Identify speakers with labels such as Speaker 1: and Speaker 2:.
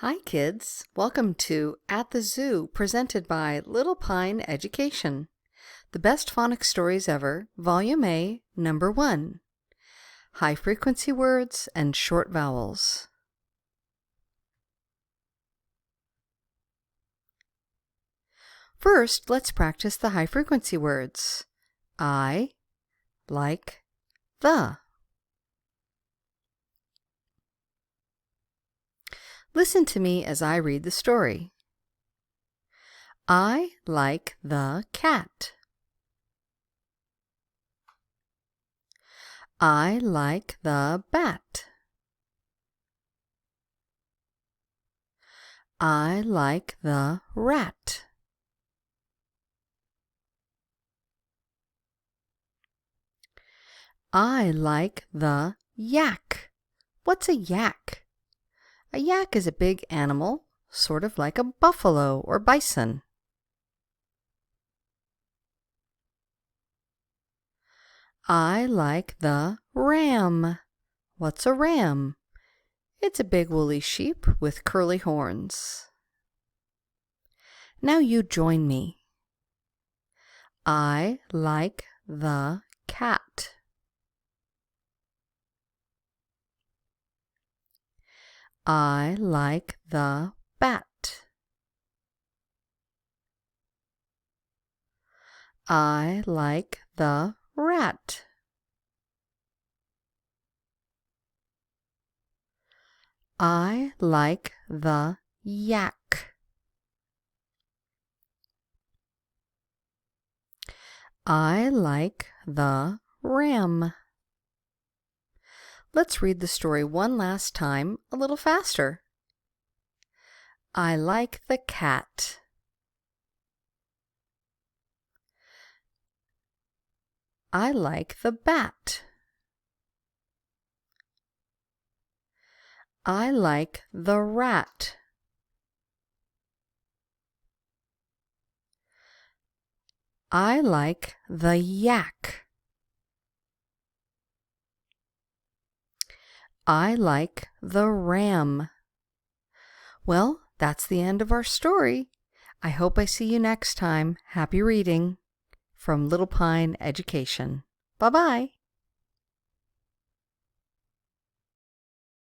Speaker 1: Hi kids, welcome to At the Zoo presented by Little Pine Education. The Best Phonics Stories Ever, Volume A, Number 1. High Frequency Words and Short Vowels. First, let's practice the high frequency words. I like the. Listen to me as I read the story. I like the cat. I like the bat. I like the rat. I like the yak. What's a yak? A yak is a big animal, sort of like a buffalo or bison. I like the ram. What's a ram? It's a big woolly sheep with curly horns. Now you join me. I like the cat. I like the bat. I like the rat. I like the yak. I like the ram. Let's read the story one last time, a little faster. I like the cat. I like the bat. I like the rat. I like the yak. I like the ram. Well, that's the end of our story. I hope I see you next time. Happy reading. From Little Pine Education. Bye-bye.